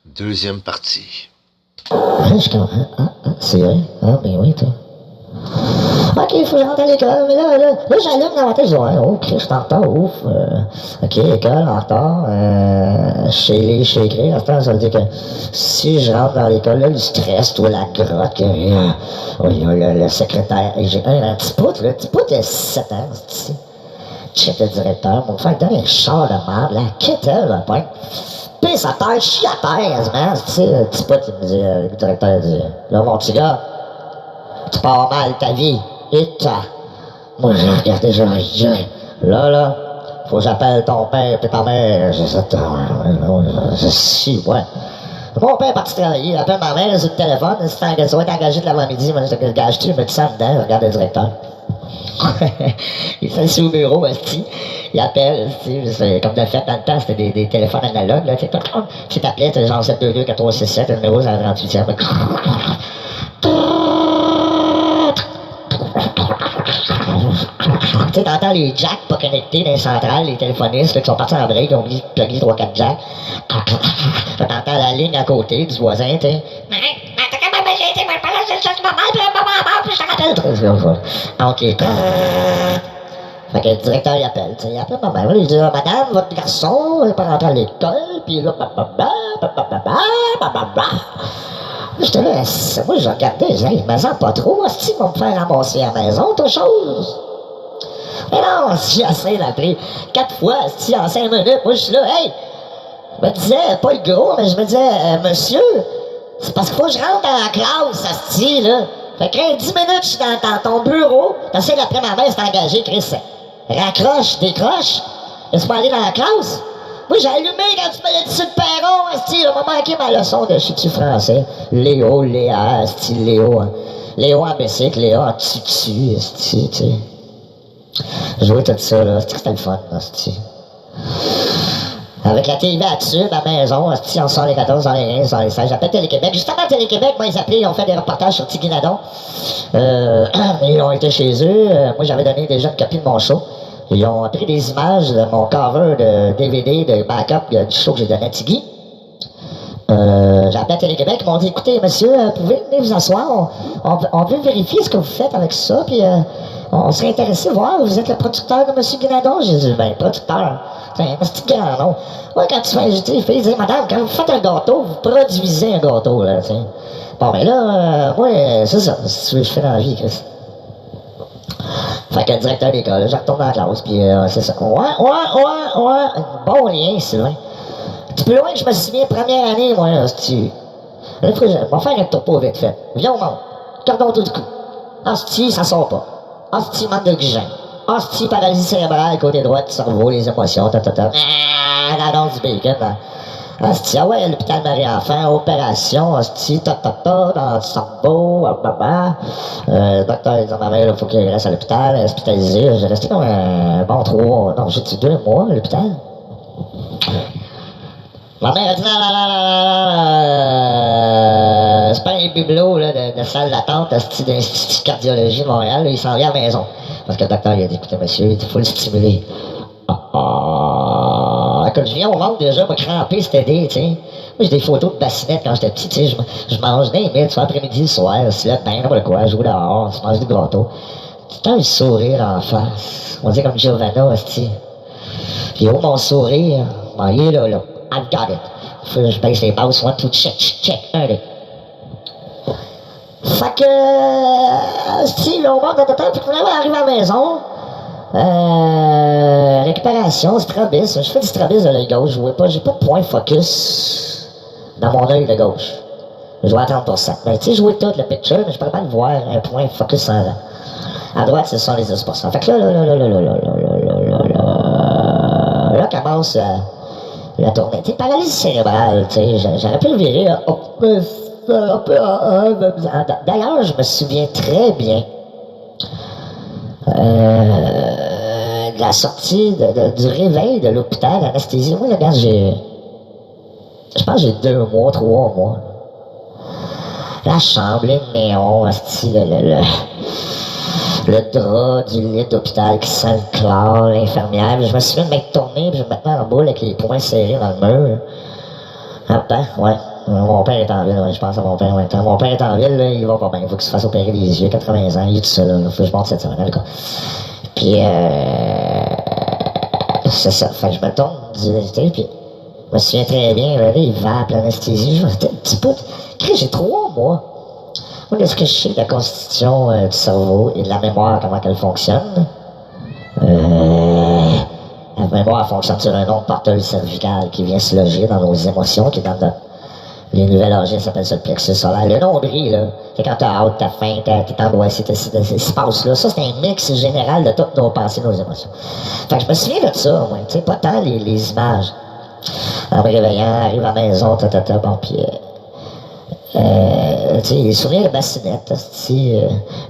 Deuxième partie. Ah, je comprends. C'est vrai. Ah, ben oui, toi. Ok, il faut que je rentre à l'école, mais là, j'allume dans ma tête, je dis, ouais, ok, je suis en retard, ouf. Ok, école, en retard. Chez écrit, en retard, ça veut dire que si je rentre dans l'école, là, le stress, toi, la grotte, le secrétaire, j'ai un petit pout, là, petit pout, il a 7 ans, c'est check le directeur, mon frère, donne un char de merde, la kettle, là, point. Puis sa terre, chie à terre, quasiment, tu sais, le petit pout, il me dit, le directeur, il dit, là, mon petit gars, tu pars mal ta vie. Et toi. Moi, j'ai regardé, j'ai dit, là, faut que j'appelle ton père et ta mère. J'ai dit, ouais. Mon père est parti travailler, il appelle ma mère sur le téléphone, si tu vas être engagé de l'avant-midi, moi, je te gage-tu, je mets ça dedans, je regarde le directeur. Il s'assied au bureau, il appelle, comme de le fait dans le temps, c'était des téléphones analogues, là, tu t'appelais, c'était genre 722-4367, le numéro, c'est la 38e. Tu sais, t'entends les jacks pas connectés dans les centrales, les téléphonistes là, qui sont partis en break, qui ont oublié de plugger 3-4 jacks. T'entends la ligne à côté du voisin, tu sais. Ok. Fait que le directeur il appelle, tu sais, il appelle ma mère, il dit, madame, votre garçon n'est pas rentré à l'école, puis là, j'étais là, moi je regardais, je disais, mais en pas trop, est-ce qu'ils vont me faire ramasser à la maison, autre chose? Mais non, si j'essaie d'appeler 4 fois, si en 5 minutes, moi je suis là, hey! Je me disais, pas le gros, mais je me disais, monsieur, c'est parce qu'il faut que je rentre dans la classe, asti, là. Fait que 10 minutes, je suis dans ton bureau, t'essaies d'appeler ma mère, c'est engagé, Chris. Raccroche, décroche, laisse-moi aller dans la classe. Moi, j'ai allumé quand tu m'as dit sur le perron, asti, là, m'a manqué ma leçon de ch'ti français. Léo, Léa, asti, Léo. Léo en bicycle, Léa en tutu, asti, tu sais. Jouer tout ça, là, c'était le fun, asti. Avec la TV là-dessus, ma maison, asti, en 74, dans les 15, dans les 16, j'appelle Télé-Québec. Justement, Télé-Québec, moi, ils appelaient, ils ont fait des reportages sur Tiguinadon. Ils ont été chez eux. Moi, j'avais donné déjà une copie de mon show. Ils ont pris des images de mon cover de DVD, de backup du show que j'ai donné à Tigui. J'ai appelé à Télé-Québec, ils m'ont dit, écoutez, monsieur, pouvez venir vous asseoir, on veut vérifier ce que vous faites avec ça, puis on serait intéressé de voir, vous êtes le producteur de monsieur Guinadon? J'ai dit, ben, producteur, c'est un petit grand nom. Ouais, quand tu fais, il dit, madame, quand vous faites un gâteau, vous produisez un gâteau, là, tu sais. Bon, ben là, moi, c'est ça, c'est ce que je fais dans la vie, Chris. Fait que le directeur d'école, je retourne dans la classe, puis c'est ça. Ouais, bon lien, Sylvain. Un petit peu loin que je me souviens, première année, moi, là, si là, on va faire un topo vite fait. Viens au monde, cordon autour du cou. Hostie, ça sort pas. Hostie, manque d'oxygène. Hostie, paralysie cérébrale, côté droit du cerveau, les émotions, l'annonce du bacon, là. Hostie, ah ouais, l'hôpital Marie-Enfant, opération, hostie, dans le cerveau, le docteur, il dit, ma mère, il faut qu'il reste à l'hôpital, hospitalisé. J'ai resté comme un bon 3, non, j'ai dit 2 mois à l'hôpital. Ma mère a dit, non, c'est pas un bibelot là, de salle d'attente d'Institut de cardiologie de Montréal, là, il s'en vient à la maison. Parce que le docteur il a dit, écoutez monsieur, il faut le stimuler. Quand je viens au monde déjà, m'a crampé cet été, tu sais. Moi j'ai des photos de bassinette quand j'étais petit, tu sais, je mange des mille, tu vois, après-midi, le soir, c'est là, ben, n'importe quoi, je joue dehors, je mange du gâteau. Tout un sourire en face. On dit comme Giovanna, hostie. Puis oh mon sourire, ben, il est là. I've got it. Faut que je baisse les basses, 1, 2, check, 1, 2. Fait que, si, là, au bord de temps, puis qu'on arrive à la maison, récupération, strabisme. Je fais du strabisme de l'œil gauche, j'ai pas de point focus dans mon œil de gauche. Je vois à 30%. Ben, tu sais, je vois tout le picture, mais je peux pas le voir un point focus en là. À droite, ce sont les 10%. Fait que là, commence la tournée. Tu sais, paralysie cérébrale, tu sais, j'aurais pu le virer. D'ailleurs, je me souviens très bien de la sortie, du réveil de l'hôpital d'anesthésie. Moi, là, regarde, je pense que j'ai 2 mois, 3 mois. La chambre, les néons, le drap du lit d'hôpital qui sent le chlore, l'infirmière. Je me souviens de m'être tourné, puis je me mettais en boule avec les poings serrés dans le mur. Ah ben, ouais. Mon père est en ville, ouais, je pense à mon père en même temps. Mon père est en ville, là, il va pas bien. Il faut qu'il se fasse opérer les yeux, 80 ans, il est tout seul, là. Faut que je monte cette semaine, en tout cas. Puis, c'est ça. Fait que je me tourne du VT, puis je me souviens très bien, là, il va à l'anesthésie. Je me dis, un petit peu, j'ai 3 mois. Moi, est-ce que je sais de la constitution du cerveau et de la mémoire, comment elle fonctionne? La mémoire fonctionne sur un onde porteuse cervicale qui vient se loger dans nos émotions, qui est dans les nouvelles origines, ça s'appelle ça le plexus solaire. Le nombril, là, c'est quand t'as hâte, t'as faim, t'es angoissé, ce qui se passe là. Ça, c'est un mix général de toutes nos pensées, nos émotions. Fait que je me souviens de ça, moi, tu sais, pas tant les images. En me réveillant, arrive à la maison, bon, puis tu sais, les souvenirs de bassinette,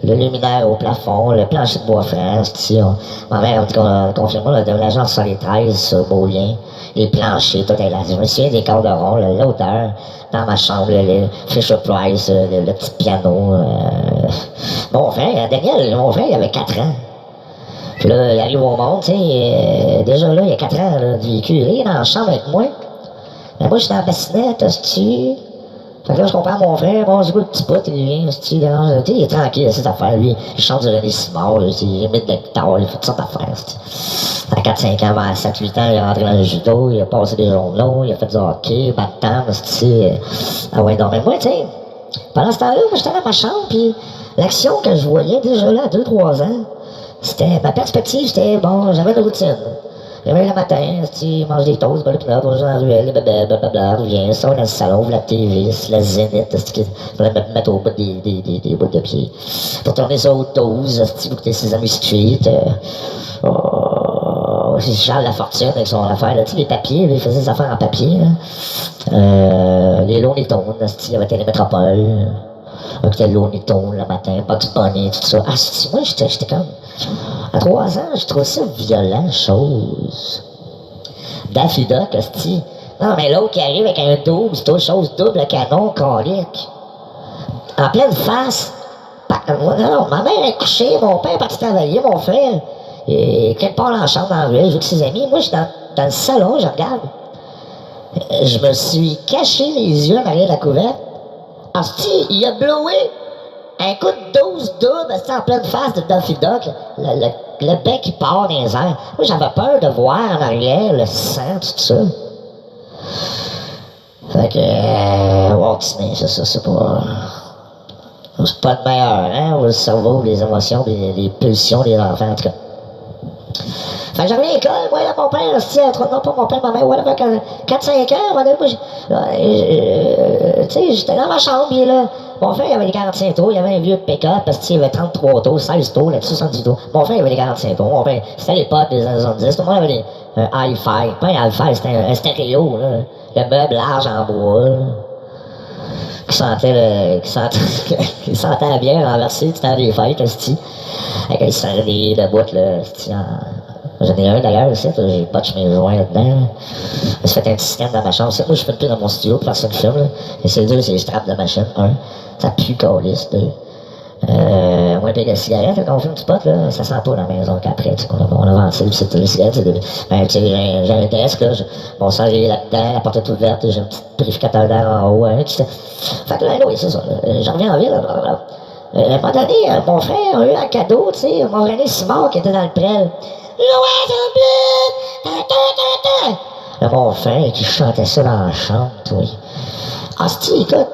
le luminaire au plafond, le plancher de bois franc, ma mère m'a confirmé le déménagement sur les 13 sur Beaulien, les planchers, tout est là. Je me souviens des corderons, l'odeur dans ma chambre, le Fisher Price, le petit piano. Mon frère, Daniel, il avait 4 ans. Puis là, il arrive au monde, tu sais, déjà là, il y a 4 ans, là, de véhicule, il est dans la chambre avec moi. Mais moi, je suis dans la bassinette, Fait que là, je comprends mon frère, bon, c'est quoi le petit pote, il vient, il est tranquille, c'est cette affaire, lui, il chante du René Simard, il imite de la guitare, il fait toutes sortes d'affaires, à 4-5 ans, vers 7-8 ans, il est rentré dans le judo, il a passé des journaux, il a fait du hockey, bantam, ah ouais, non, mais moi, tu sais, pendant ce temps-là, moi, j'étais dans ma chambre, puis l'action que je voyais déjà là, à 2-3 ans, c'était, ma perspective, c'était, bon, j'avais une routine. Réveille le matin, tu manges des toasts, le pinot, on joue dans la ruelle, blablabla, revient, ça, on a le salon, ouvre la TV, c'est la zénith, il fallait me mettre au bout des bouts de pied. Pour tourner ça aux 12, pour écouter Sesame Street, Charles Lafortune avec son affaire, là, les papiers, il faisait des affaires en papier, là. Les Looney Tunes, il y avait Télémétropole, écoutait Looney Tunes le matin, Bugs Bunny, tout ça. Ah, moi, j'étais comme... À 3 ans, je trouve ça violent, chose. Daffy Duck, hostie. Non, mais l'autre qui arrive avec un double, c'est autre chose, double canon, colique. En pleine face. Non, ma mère est couchée, mon père est parti travailler, mon frère. Et quelque part dans la chambre, dans la rue, je joue avec ses amis. Moi, je suis dans le salon, je regarde. Je me suis caché les yeux en arrière de la couverte. Hostie, il a blowé. Un coup de 12 double, c'est en pleine face de Daffy Duck, le bec qui part dans les airs. Moi, j'avais peur de voir en arrière le sang, tout ça. Fait que, Walt Disney, c'est pas... c'est pas le meilleur, hein, le cerveau, les émotions, les pulsions des enfants, en tout cas. Fait que j'arrive à l'école, moi, là, mon père, non, pas mon père, ma mère, whatever, 4-5 ans, moi, tu sais, j'étais dans ma chambre, puis là, mon frère, il avait des 45 tours, il avait un vieux pick-up, parce qu'il avait 33 tours, 16 tours, là-dessus, 70 tours. Mon frère, il avait des 45 tours, mon père, c'était l'époque des années 70, tout le monde avait des hi-fi, pas un hi-fi, c'était un stéréo, là, le meuble large en bois, là, qui sentait la bière renversée du temps des fêtes, avec un cendrier de bout, là, j'en ai un d'ailleurs aussi, j'ai botché mes joints là-dedans. Là. Je me suis fait un petit système dans ma chambre. Moi, je fais plus dans mon studio pour personne filme. Là. Et c'est 2, c'est les straps de machine. 1, ça pue câlisse. 2, moins pire que la cigarette, quand on fume du pot, là, ça sent pas dans la maison qu'après. On a avancé, c'est les cigarettes. Ben, tu sais, j'ai un desk, là, mon sang est là-dedans, la porte est ouverte, j'ai un petit purificateur d'air en haut. Hein, fait que là, oui, c'est ça. J'en reviens en ville. À un moment donné, mon frère a eu un cadeau, tu sais, mon René Simard qui était dans le prêle. Là, mon frère qui chantait ça dans la chambre, toi. Hostie, écoute,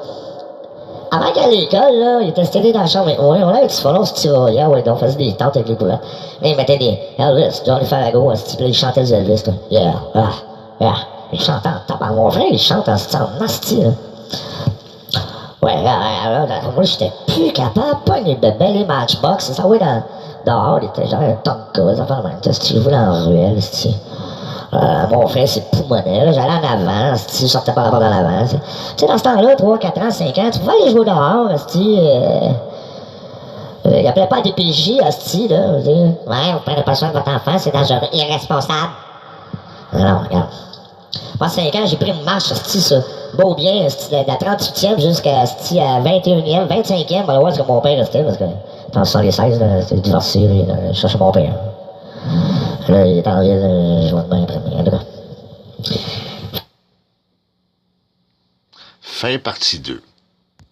avant qu'à l'école, là, il était installé dans la chambre avec moi. On avait un petit folon, ce petit royal, ouais, donc on faisait des tentes avec les couverts. Mais il mettait des Elvis, Johnny Farago, hostie, puis là, il chantait les Elvis, là. Yeah, yeah. Il chantait en tapant. Mon frère, il chante en hostie, là. Ouais, moi, j'étais plus capable, pas les bébés, les matchbox, ça, ouais, dehors, il était genre un tonka, ça fait le même, je voulais en ruelle, mon frère, c'est poumonnet, là, j'allais en avant, je sortais par rapport dans l'avant, tu sais, dans ce temps-là, 3, 4 ans, 5 ans, tu pouvais aller jouer dehors, il appelait pas à des PJ, hostie, là, ouais, vous prenez pas soin de votre enfant, c'est dangereux, irresponsable. Non, regarde. Moi, 5 ans, j'ai pris une marche, sur Beaubien, de la 38e jusqu'à 21e, 25e, on va voir ce que mon père restait, parce que dans le 76, c'était divorcé, je cherchais mon père. Là, il est en ville, je vois demain après-midi, en tout cas. Fin partie 2.